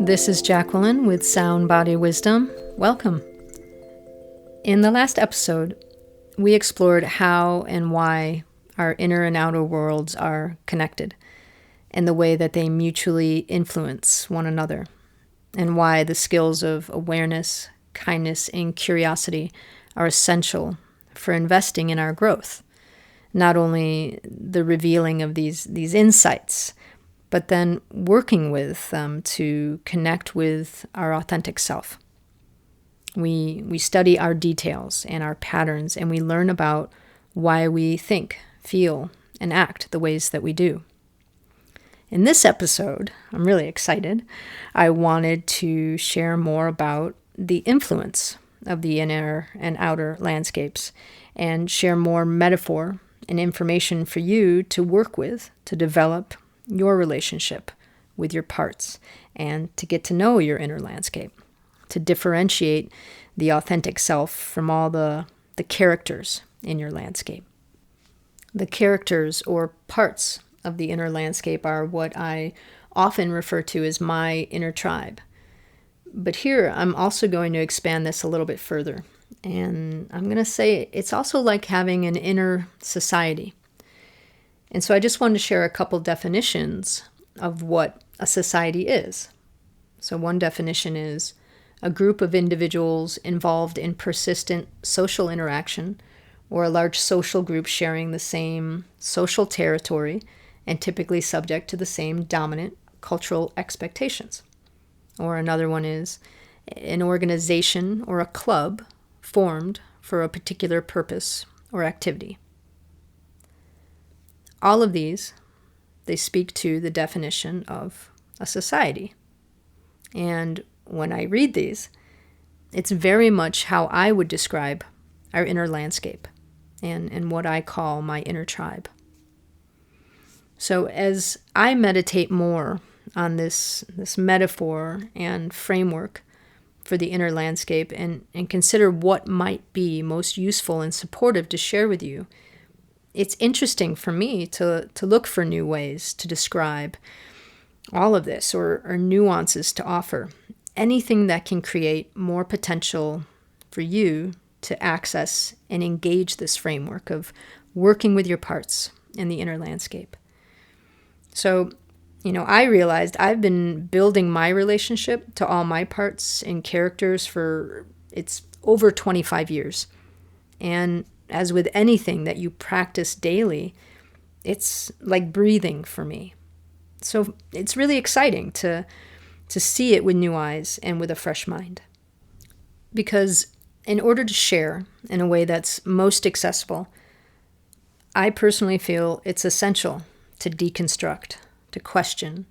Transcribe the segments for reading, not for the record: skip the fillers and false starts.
This is Jacqueline with Sound Body Wisdom. Welcome. In the last episode, we explored how and why our inner and outer worlds are connected and the way that they mutually influence one another, and why the skills of awareness, kindness, and curiosity are essential for investing in our growth. Not only the revealing of these insights, but then working with them to connect with our authentic self. We study our details and our patterns, and we learn about why we think, feel, and act the ways that we do. In this episode, I'm really excited. I wanted to share more about the influence of the inner and outer landscapes and share more metaphor and information for you to work with to develop your relationship with your parts and to get to know your inner landscape, to differentiate the authentic self from all the characters in your landscape. The characters or parts of the inner landscape are what I often refer to as my inner tribe. But here I'm also going to expand this a little bit further. And I'm going to say it's also like having an inner society. And so I just wanted to share a couple definitions of what a society is. So one definition is a group of individuals involved in persistent social interaction, or a large social group sharing the same social territory and typically subject to the same dominant cultural expectations. Or another one is an organization or a club formed for a particular purpose or activity. All of these, they speak to the definition of a society. And when I read these, it's very much how I would describe our inner landscape and what I call my inner tribe. So as I meditate more on this metaphor and framework for the inner landscape and consider what might be most useful and supportive to share with you, it's interesting for me to look for new ways to describe all of this or nuances to offer. Anything that can create more potential for you to access and engage this framework of working with your parts in the inner landscape. So, I realized I've been building my relationship to all my parts and characters for it's over 25 years. And as with anything that you practice daily, it's like breathing for me. So it's really exciting to see it with new eyes and with a fresh mind. Because in order to share in a way that's most accessible, I personally feel it's essential to deconstruct, to question,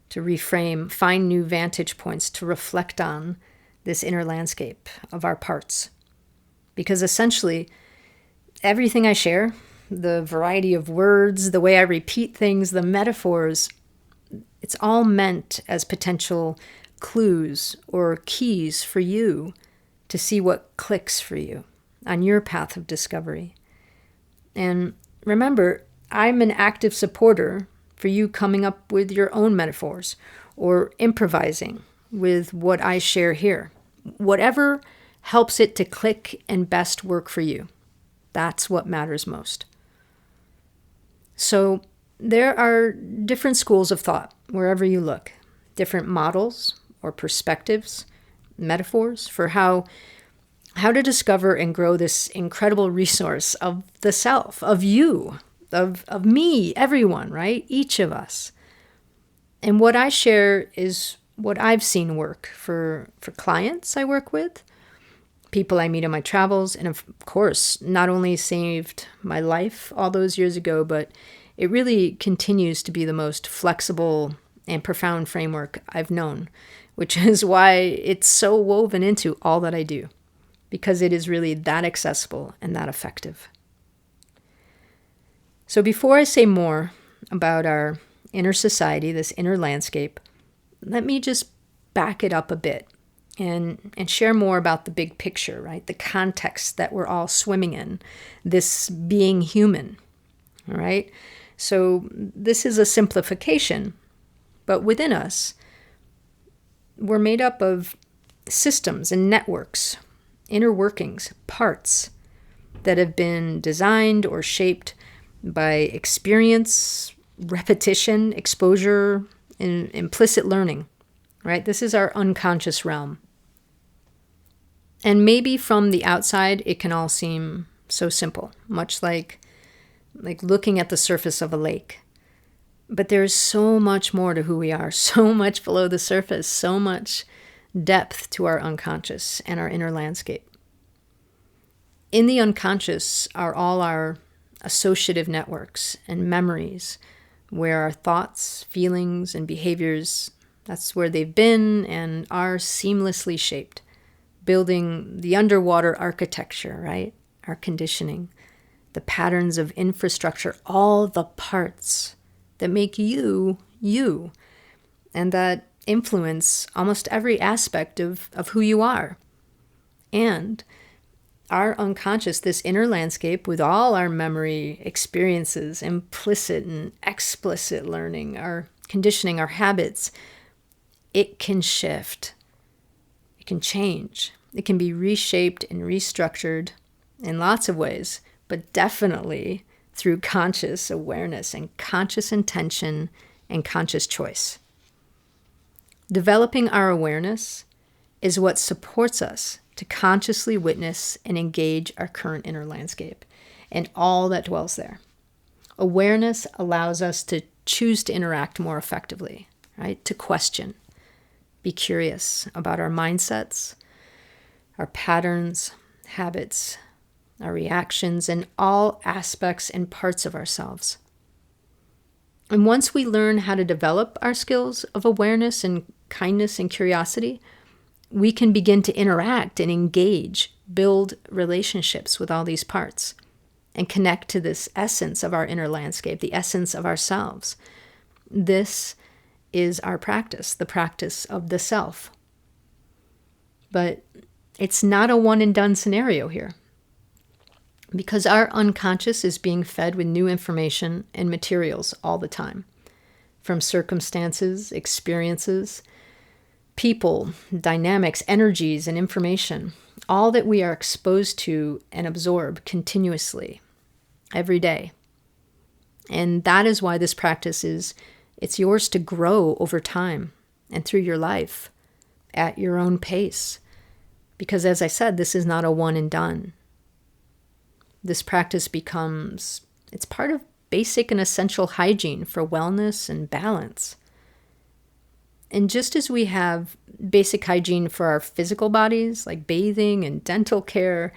to reframe, find new vantage points to reflect on this inner landscape of our parts. Because essentially, everything I share, the variety of words, the way I repeat things, the metaphors, it's all meant as potential clues or keys for you to see what clicks for you on your path of discovery. And remember, I'm an active supporter for you coming up with your own metaphors or improvising with what I share here. Whatever helps it to click and best work for you. That's what matters most. So there are different schools of thought wherever you look, different models or perspectives, metaphors for how to discover and grow this incredible resource of the self, of you, of me, everyone, right? Each of us. And what I share is what I've seen work for clients I work with, people I meet on my travels, and of course, not only saved my life all those years ago, but it really continues to be the most flexible and profound framework I've known, which is why it's so woven into all that I do, because it is really that accessible and that effective. So before I say more about our inner society, this inner landscape, let me just back it up a bit and share more about the big picture, right? The context that we're all swimming in, this being human, all right? So this is a simplification, but within us, we're made up of systems and networks, inner workings, parts that have been designed or shaped by experience, repetition, exposure, and implicit learning, right? This is our unconscious realm. And maybe from the outside, it can all seem so simple, much like looking at the surface of a lake. But there's so much more to who we are, so much below the surface, so much depth to our unconscious and our inner landscape. In the unconscious are all our associative networks and memories, where our thoughts, feelings, and behaviors, that's where they've been and are seamlessly shaped, building the underwater architecture, right? Our conditioning, the patterns of infrastructure, all the parts that make you, you, and that influence almost every aspect of who you are. And our unconscious, this inner landscape with all our memory experiences, implicit and explicit learning, our conditioning, our habits, it can shift. It can change. It can be reshaped and restructured in lots of ways, but definitely through conscious awareness and conscious intention and conscious choice. Developing our awareness is what supports us to consciously witness and engage our current inner landscape and all that dwells there. Awareness allows us to choose to interact more effectively, right? To question, be curious about our mindsets, our patterns, habits, our reactions, and all aspects and parts of ourselves. And once we learn how to develop our skills of awareness and kindness and curiosity, we can begin to interact and engage, build relationships with all these parts, and connect to this essence of our inner landscape, the essence of ourselves. This is our practice, the practice of the self. But it's not a one and done scenario here, because our unconscious is being fed with new information and materials all the time, from circumstances, experiences, people, dynamics, energies, and information, all that we are exposed to and absorb continuously every day. And that is why this practice it's yours to grow over time and through your life at your own pace. Because as I said, this is not a one and done. This practice it's part of basic and essential hygiene for wellness and balance. And just as we have basic hygiene for our physical bodies, like bathing and dental care,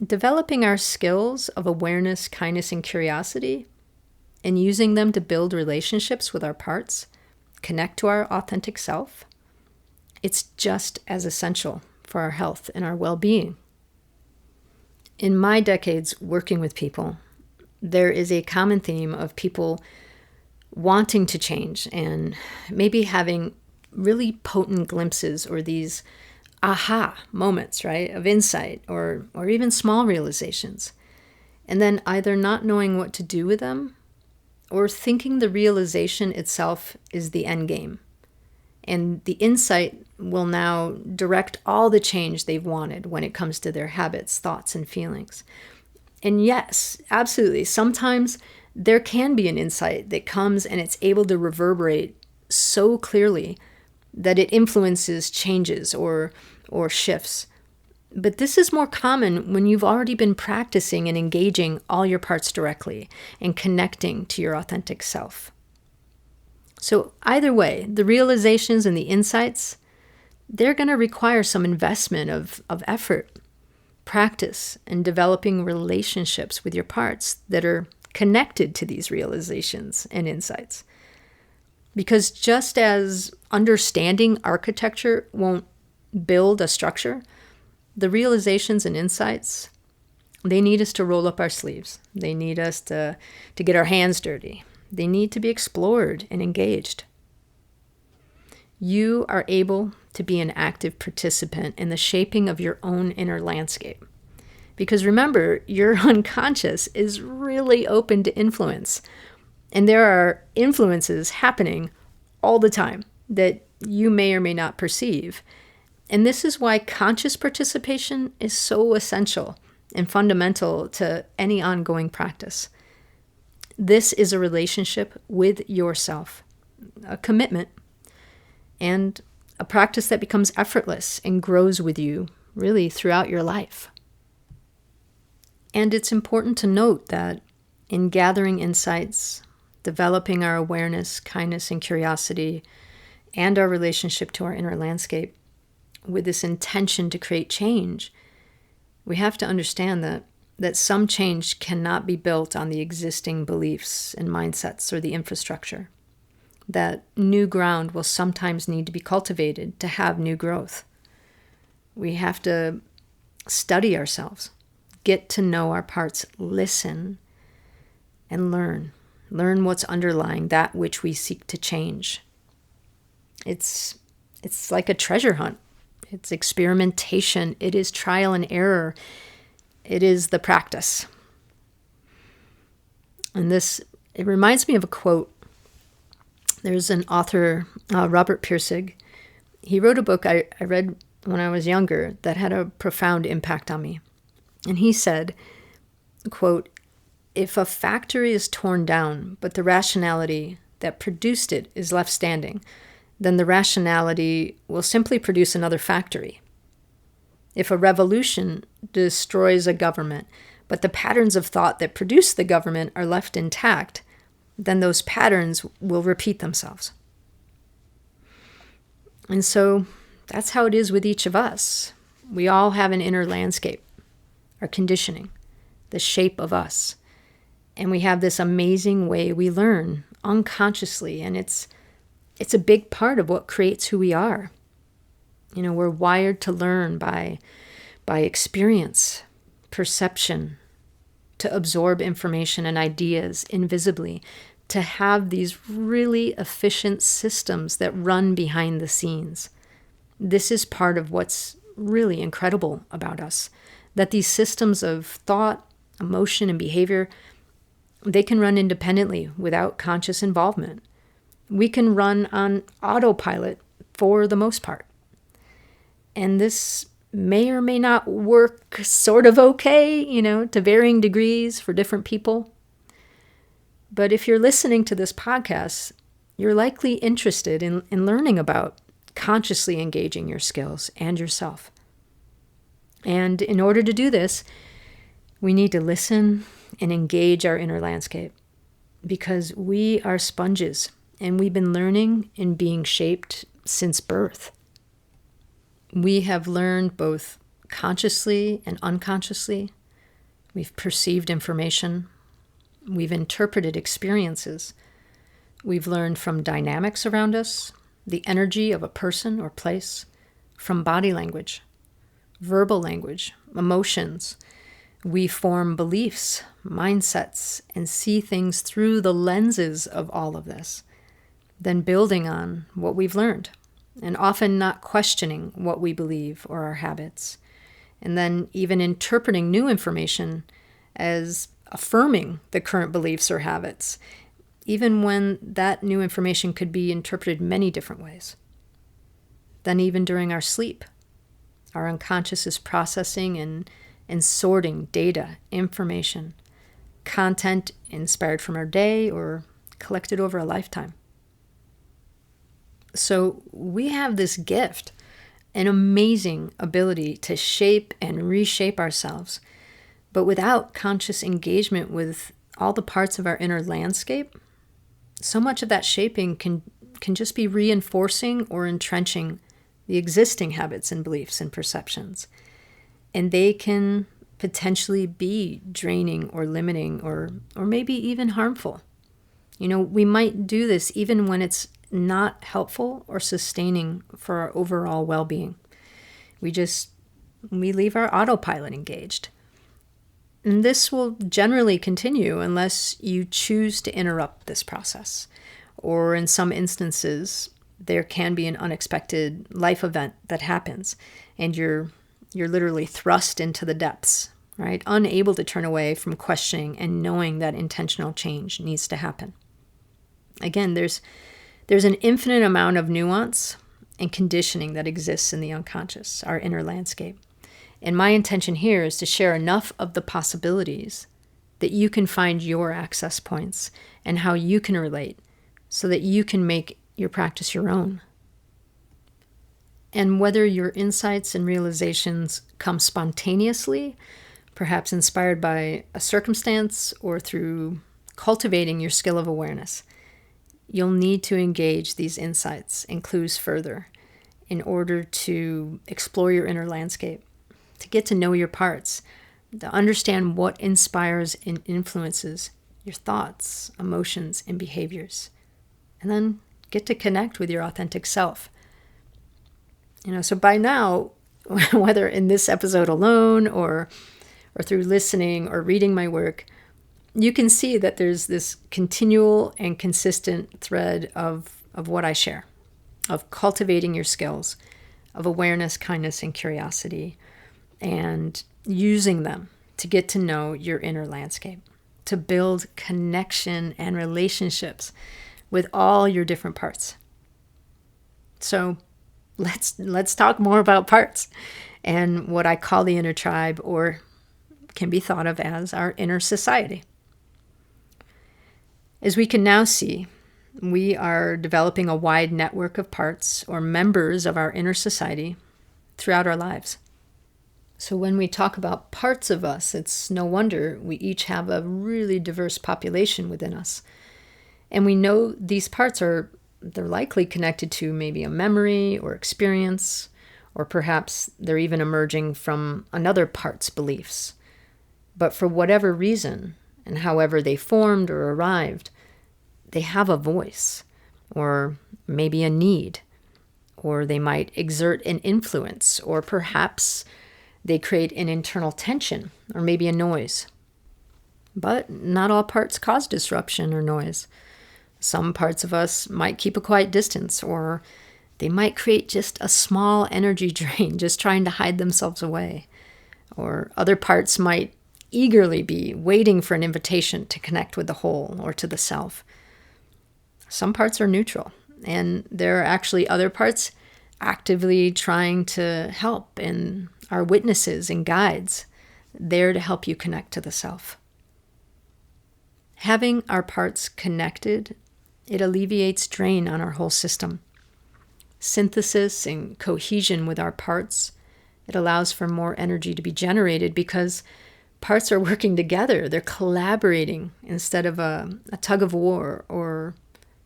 developing our skills of awareness, kindness, and curiosity, and using them to build relationships with our parts, connect to our authentic self, it's just as essential for our health and our well-being. In my decades working with people, there is a common theme of people wanting to change and maybe having really potent glimpses or these aha moments, right, of insight or even small realizations, and then either not knowing what to do with them or thinking the realization itself is the end game. And the insight will now direct all the change they've wanted when it comes to their habits, thoughts, and feelings. And yes, absolutely, sometimes there can be an insight that comes and it's able to reverberate so clearly that it influences changes or shifts. But this is more common when you've already been practicing and engaging all your parts directly and connecting to your authentic self. So either way, the realizations and the insights, they're going to require some investment of effort, practice, and developing relationships with your parts that are connected to these realizations and insights. Because just as understanding architecture won't build a structure, the realizations and insights, they need us to roll up our sleeves. They need us to get our hands dirty. They need to be explored and engaged. You are able to be an active participant in the shaping of your own inner landscape. Because remember, your unconscious is really open to influence. And there are influences happening all the time that you may or may not perceive. And this is why conscious participation is so essential and fundamental to any ongoing practice. This is a relationship with yourself, a commitment, and a practice that becomes effortless and grows with you really throughout your life. And it's important to note that in gathering insights, developing our awareness, kindness, and curiosity, and our relationship to our inner landscape, with this intention to create change, we have to understand that some change cannot be built on the existing beliefs and mindsets or the infrastructure. That new ground will sometimes need to be cultivated to have new growth. We have to study ourselves, get to know our parts, listen, and learn. Learn what's underlying that which we seek to change. It's like a treasure hunt. It's experimentation. It is trial and error. It is the practice. And it reminds me of a quote. There's an author, Robert Pirsig. He wrote a book I read when I was younger that had a profound impact on me. And he said, quote, "If a factory is torn down, but the rationality that produced it is left standing, then the rationality will simply produce another factory. If a revolution destroys a government, but the patterns of thought that produced the government are left intact, then those patterns will repeat themselves." And so that's how it is with each of us. We all have an inner landscape, our conditioning, the shape of us. And we have this amazing way we learn unconsciously, and it's a big part of what creates who we are. We're wired to learn by experience, perception, to absorb information and ideas invisibly, to have these really efficient systems that run behind the scenes. This is part of what's really incredible about us, that these systems of thought, emotion, and behavior, they can run independently without conscious involvement. We can run on autopilot for the most part. And this may or may not work sort of okay, to varying degrees for different people. But if you're listening to this podcast, you're likely interested in learning about consciously engaging your skills and yourself. And in order to do this, we need to listen and engage our inner landscape, because we are sponges and we've been learning and being shaped since birth. We have learned both consciously and unconsciously. We've perceived information. We've interpreted experiences. We've learned from dynamics around us, the energy of a person or place, from body language, verbal language, emotions. We form beliefs, mindsets, and see things through the lenses of all of this, then building on what we've learned, and often not questioning what we believe or our habits, and then even interpreting new information as affirming the current beliefs or habits, even when that new information could be interpreted many different ways. Then even during our sleep, our unconscious is processing and sorting data, information, content inspired from our day or collected over a lifetime. So we have this gift, an amazing ability to shape and reshape ourselves. But without conscious engagement with all the parts of our inner landscape, so much of that shaping can just be reinforcing or entrenching the existing habits and beliefs and perceptions. And they can potentially be draining or limiting or maybe even harmful. We might do this even when it's not helpful or sustaining for our overall well-being. We leave our autopilot engaged. And this will generally continue unless you choose to interrupt this process. Or in some instances, there can be an unexpected life event that happens, and you're literally thrust into the depths, right? Unable to turn away from questioning and knowing that intentional change needs to happen. Again, there's an infinite amount of nuance and conditioning that exists in the unconscious, our inner landscape. And my intention here is to share enough of the possibilities that you can find your access points and how you can relate so that you can make your practice your own. And whether your insights and realizations come spontaneously, perhaps inspired by a circumstance or through cultivating your skill of awareness, you'll need to engage these insights and clues further in order to explore your inner landscape, to get to know your parts, to understand what inspires and influences your thoughts, emotions, and behaviors, and then get to connect with your authentic self. So by now, whether in this episode alone or through listening or reading my work, you can see that there's this continual and consistent thread of what I share, of cultivating your skills, of awareness, kindness, and curiosity, and using them to get to know your inner landscape, to build connection and relationships with all your different parts. So let's talk more about parts and what I call the inner tribe, or can be thought of as our inner society. As we can now see, we are developing a wide network of parts or members of our inner society throughout our lives. So when we talk about parts of us, it's no wonder we each have a really diverse population within us. And we know these parts they're likely connected to maybe a memory or experience, or perhaps they're even emerging from another part's beliefs. But for whatever reason, and however they formed or arrived, they have a voice, or maybe a need, or they might exert an influence, or perhaps they create an internal tension, or maybe a noise. But not all parts cause disruption or noise. Some parts of us might keep a quiet distance, or they might create just a small energy drain, just trying to hide themselves away. Or other parts might eagerly be waiting for an invitation to connect with the whole or to the self. Some parts are neutral, and there are actually other parts actively trying to help and are witnesses and guides there to help you connect to the self. Having our parts connected, it alleviates drain on our whole system. Synthesis and cohesion with our parts, it allows for more energy to be generated because parts are working together. They're collaborating instead of a tug of war or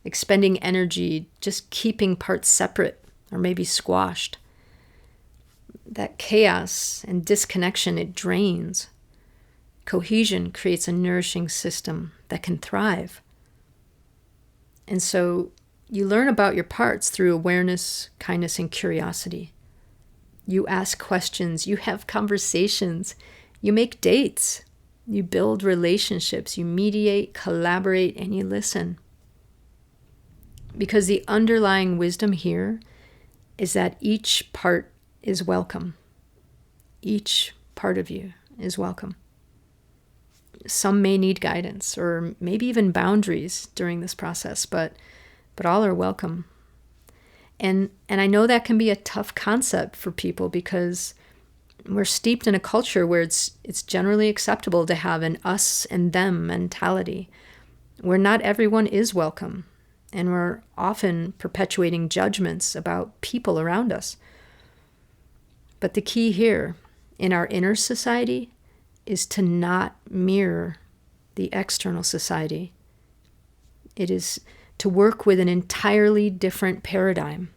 expending energy just keeping parts separate or maybe squashed. That chaos and disconnection, it drains. Cohesion creates a nourishing system that can thrive. And so you learn about your parts through awareness, kindness, and curiosity. You ask questions, you have conversations, you make dates, you build relationships, you mediate, collaborate, and you listen. Because the underlying wisdom here is that each part is welcome. Each part of you is welcome. Some may need guidance or maybe even boundaries during this process, but all are welcome. And I know that can be a tough concept for people because we're steeped in a culture where it's generally acceptable to have an us and them mentality, where not everyone is welcome, and we're often perpetuating judgments about people around us. But the key here in our inner society is to not mirror the external society. It is to work with an entirely different paradigm,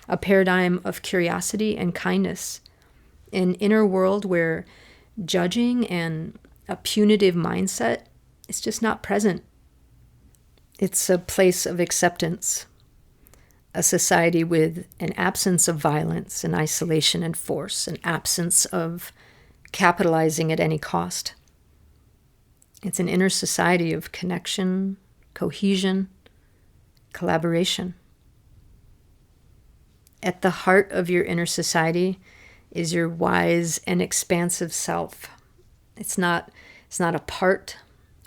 a paradigm of curiosity and kindness, an inner world where judging and a punitive mindset is just not present. It's a place of acceptance, a society with an absence of violence and isolation and force, an absence of capitalizing at any cost. It's an inner society of connection, cohesion, collaboration. At the heart of your inner society is your wise and expansive self. It's not a part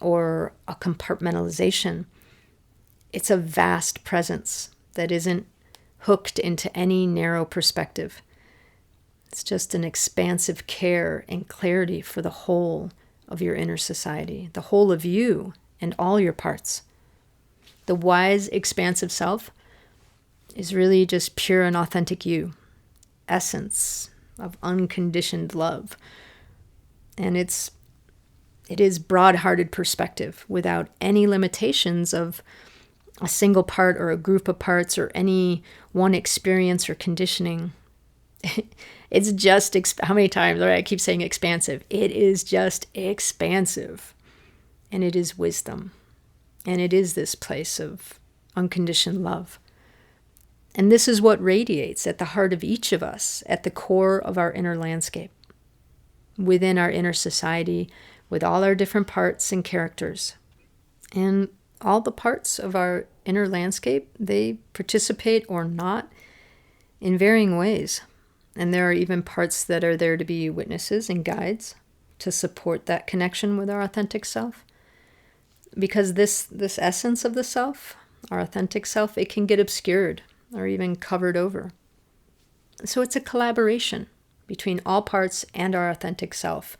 or a compartmentalization. It's a vast presence that isn't hooked into any narrow perspective. It's just an expansive care and clarity for the whole of your inner society, the whole of you and all your parts. The wise, expansive self is really just pure and authentic you, essence of unconditioned love. And it is broad-hearted perspective without any limitations of a single part or a group of parts or any one experience or conditioning. It's just, how many times, right? I keep saying expansive. It is just expansive. And it is wisdom. And it is this place of unconditioned love. And this is what radiates at the heart of each of us, at the core of our inner landscape, within our inner society, with all our different parts and characters. And all the parts of our inner landscape, they participate or not in varying ways. And there are even parts that are there to be witnesses and guides to support that connection with our authentic self. Because this essence of the self, our authentic self, it can get obscured or even covered over. So it's a collaboration between all parts and our authentic self,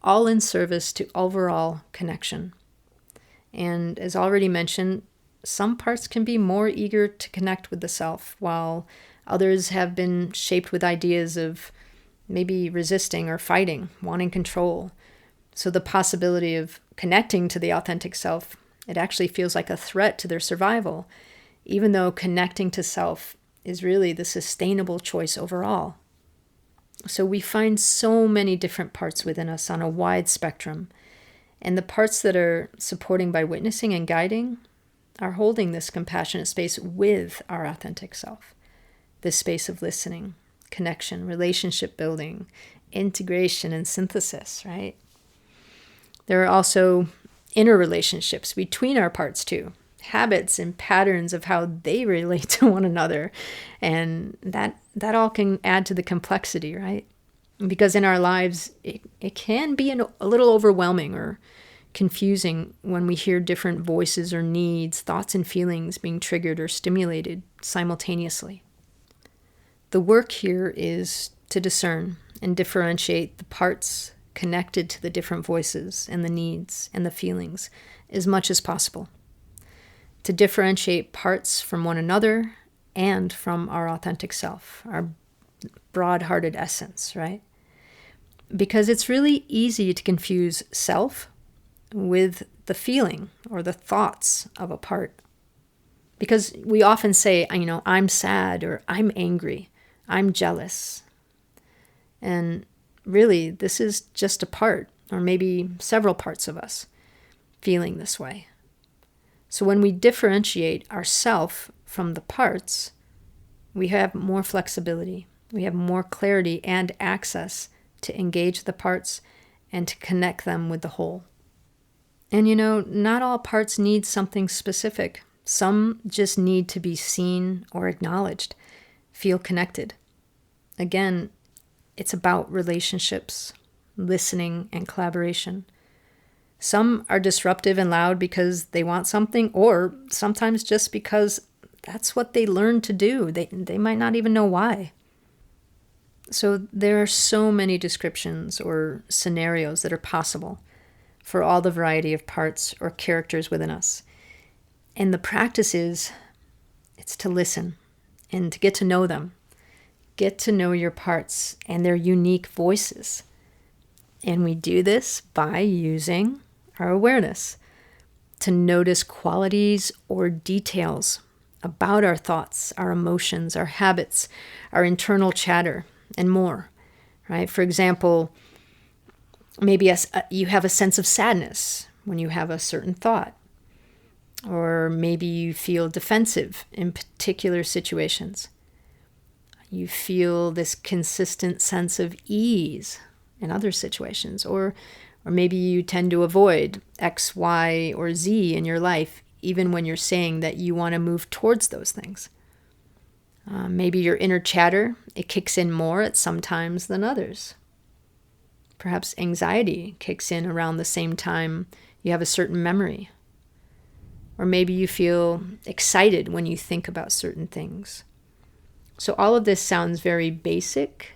all in service to overall connection. And as already mentioned, some parts can be more eager to connect with the self, while others have been shaped with ideas of maybe resisting or fighting, wanting control. So the possibility of connecting to the authentic self, it actually feels like a threat to their survival, even though connecting to self is really the sustainable choice overall. So we find so many different parts within us on a wide spectrum. And the parts that are supporting by witnessing and guiding are holding this compassionate space with our authentic self. This space of listening, connection, relationship building, integration, and synthesis, right? There are also inner relationships between our parts too, habits and patterns of how they relate to one another. And that all can add to the complexity, right? Because in our lives, it can be a little overwhelming or confusing when we hear different voices or needs, thoughts and feelings being triggered or stimulated simultaneously. The work here is to discern and differentiate the parts connected to the different voices and the needs and the feelings as much as possible. To differentiate parts from one another and from our authentic self, our broad-hearted essence, right? Because it's really easy to confuse self with the feeling or the thoughts of a part. Because we often say, I'm sad, or I'm angry, I'm jealous. And really, this is just a part, or maybe several parts of us feeling this way. So when we differentiate ourself from the parts, we have more flexibility, we have more clarity and access to engage the parts and to connect them with the whole. And not all parts need something specific. Some just need to be seen or acknowledged, feel connected. Again, it's about relationships, listening, and collaboration. Some are disruptive and loud because they want something, or sometimes just because that's what they learned to do. They might not even know why. So there are so many descriptions or scenarios that are possible for all the variety of parts or characters within us. And the practice it's to listen and to get to know them. Get to know your parts and their unique voices. And we do this by using our awareness to notice qualities or details about our thoughts, our emotions, our habits, our internal chatter, and more, right? For example, maybe you have a sense of sadness when you have a certain thought, or maybe you feel defensive in particular situations. You feel this consistent sense of ease in other situations, or maybe you tend to avoid X, Y, or Z in your life, even when you're saying that you want to move towards those things. Maybe your inner chatter, it kicks in more at some times than others. Perhaps anxiety kicks in around the same time you have a certain memory. Or maybe you feel excited when you think about certain things. So all of this sounds very basic,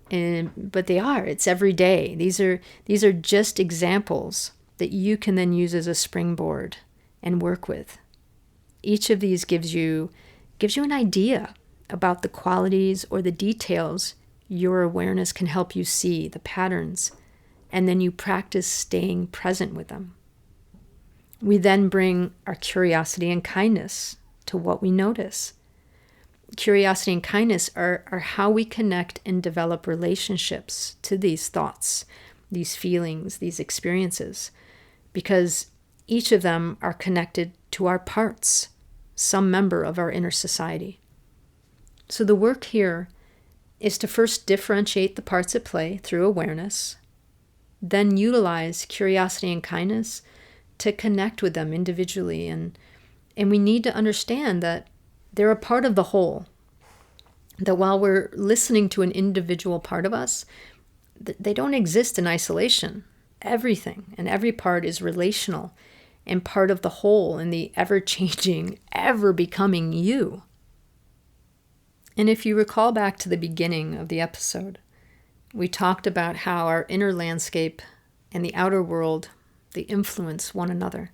but they are. It's every day. These are just examples that you can then use as a springboard and work with. Each of these gives you an idea about the qualities or the details your awareness can help you see, the patterns, and then you practice staying present with them. We then bring our curiosity and kindness to what we notice. Curiosity and kindness are how we connect and develop relationships to these thoughts, these feelings, these experiences, because each of them are connected to our parts, some member of our inner society. So the work here is to first differentiate the parts at play through awareness, then utilize curiosity and kindness to connect with them individually. And we need to understand that they're a part of the whole, that while we're listening to an individual part of us, they don't exist in isolation. Everything and every part is relational and part of the whole in the ever-changing, ever-becoming you. And if you recall back to the beginning of the episode, we talked about how our inner landscape and the outer world, they influence one another.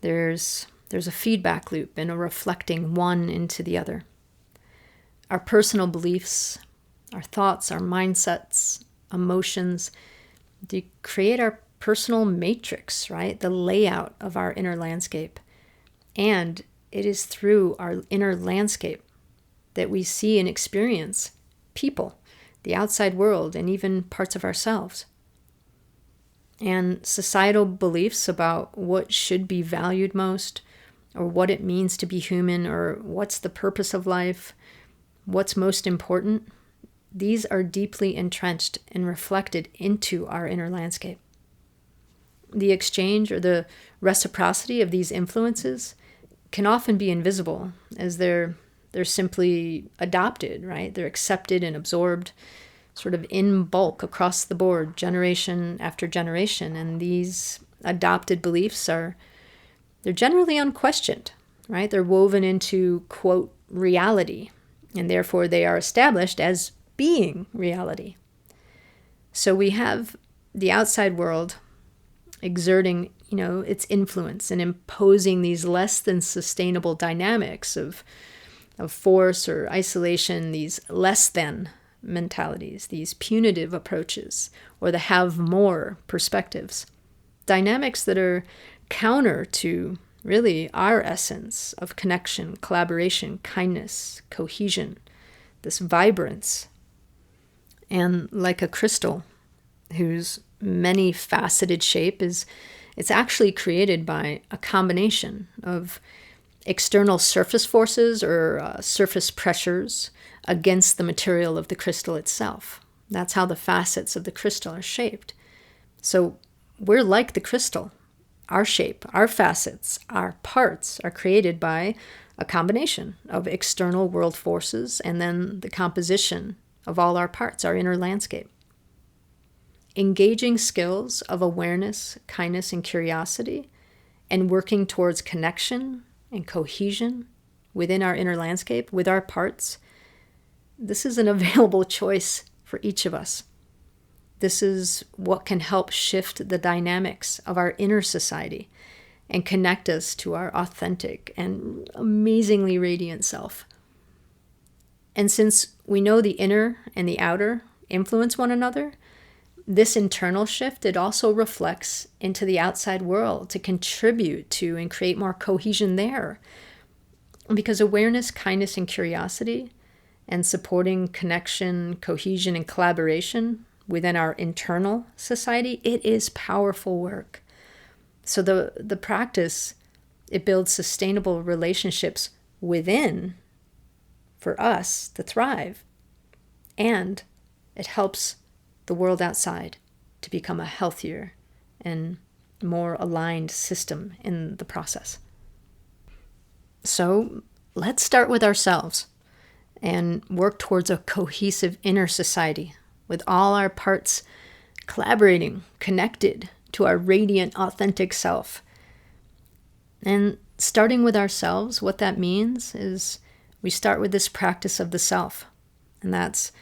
There's a feedback loop and a reflecting one into the other. Our personal beliefs, our thoughts, our mindsets, emotions, they create our personal matrix, right? The layout of our inner landscape. And it is through our inner landscape that we see and experience people, the outside world, and even parts of ourselves. And societal beliefs about what should be valued most, or what it means to be human, or what's the purpose of life, what's most important, these are deeply entrenched and reflected into our inner landscape. The exchange or the reciprocity of these influences can often be invisible, as they're simply adopted, right? They're accepted and absorbed sort of in bulk across the board, generation after generation. And these adopted beliefs they're generally unquestioned, right? They're woven into, quote, reality, and therefore they are established as being reality. So we have the outside world exerting, its influence and imposing these less than sustainable dynamics of force or isolation, these less than mentalities, these punitive approaches, or the have more perspectives. Dynamics that are counter to really our essence of connection, collaboration, kindness, cohesion, this vibrance. And like a crystal whose many faceted shape it's actually created by a combination of external surface forces or surface pressures against the material of the crystal itself. That's how the facets of the crystal are shaped. So we're like the crystal. Our shape, our facets, our parts are created by a combination of external world forces and then the composition of all our parts, our inner landscape. Engaging skills of awareness, kindness, and curiosity, and working towards connection and cohesion within our inner landscape, with our parts, this is an available choice for each of us. This is what can help shift the dynamics of our inner society and connect us to our authentic and amazingly radiant self. And since we know the inner and the outer influence one another, this internal shift, it also reflects into the outside world to contribute to and create more cohesion there. Because awareness, kindness, and curiosity, and supporting connection, cohesion, and collaboration within our internal society, it is powerful work. So the practice, it builds sustainable relationships within for us to thrive. And it helps the world outside to become a healthier and more aligned system in the process. So let's start with ourselves and work towards a cohesive inner society with all our parts collaborating, connected to our radiant, authentic self. And starting with ourselves, what that means is we start with this practice of the self. And that's,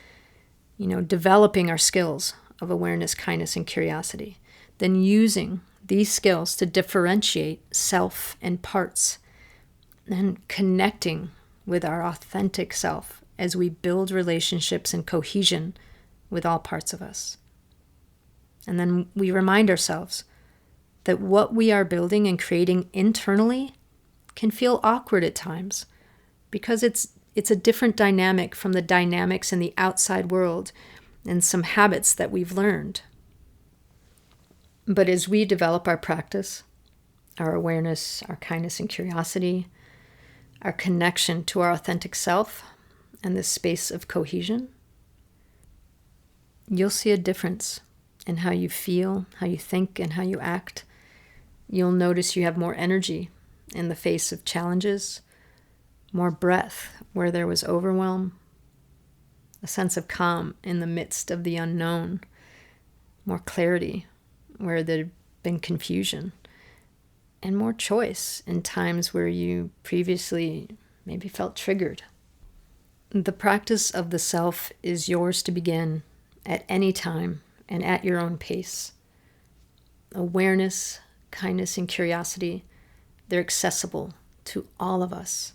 developing our skills of awareness, kindness, and curiosity. Then using these skills to differentiate self and parts. And connecting with our authentic self as we build relationships and cohesion with all parts of us. And then we remind ourselves that what we are building and creating internally can feel awkward at times because it's a different dynamic from the dynamics in the outside world and some habits that we've learned. But as we develop our practice, our awareness, our kindness and curiosity, our connection to our authentic self, and this space of cohesion, you'll see a difference in how you feel, how you think, and how you act. You'll notice you have more energy in the face of challenges, more breath where there was overwhelm, a sense of calm in the midst of the unknown, more clarity where there had been confusion, and more choice in times where you previously maybe felt triggered. The practice of the self is yours to begin at any time and at your own pace. Awareness, kindness, and curiosity, they're accessible to all of us.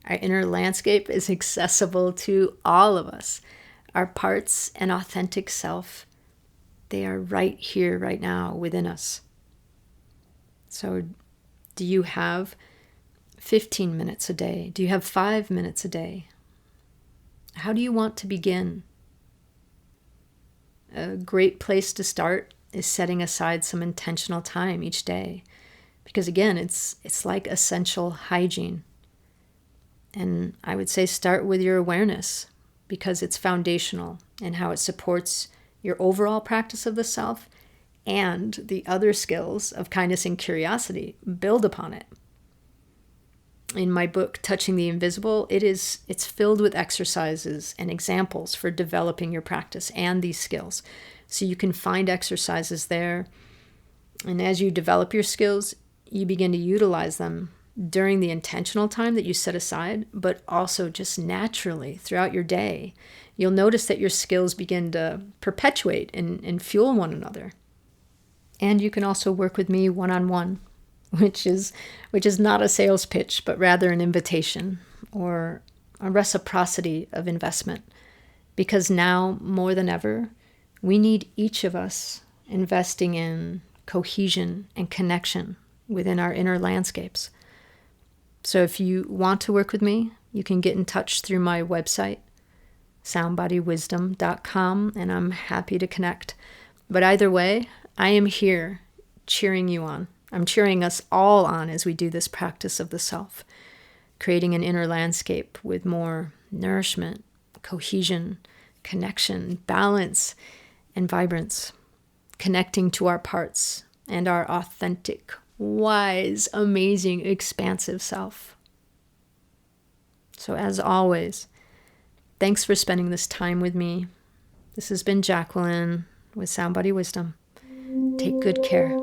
Our inner landscape is accessible to all of us. Our parts and authentic self, they are right here, right now, within us. So do you have 15 minutes a day? Do you have 5 minutes a day? How do you want to begin? A great place to start is setting aside some intentional time each day. Because again, it's like essential hygiene. And I would say start with your awareness because it's foundational in how it supports your overall practice of the self, and the other skills of kindness and curiosity build upon it. In my book, Touching the Invisible, it's filled with exercises and examples for developing your practice and these skills. So you can find exercises there. And as you develop your skills, you begin to utilize them during the intentional time that you set aside, but also just naturally throughout your day. You'll notice that your skills begin to perpetuate and fuel one another. And you can also work with me one-on-one, which is not a sales pitch, but rather an invitation or a reciprocity of investment. Because now, more than ever, we need each of us investing in cohesion and connection within our inner landscapes. So if you want to work with me, you can get in touch through my website, soundbodywisdom.com, and I'm happy to connect. But either way, I am here cheering you on. I'm cheering us all on as we do this practice of the self, creating an inner landscape with more nourishment, cohesion, connection, balance, and vibrance, connecting to our parts and our authentic, wise, amazing, expansive self. So as always, thanks for spending this time with me. This has been Jacqueline with Sound Body Wisdom. Take good care.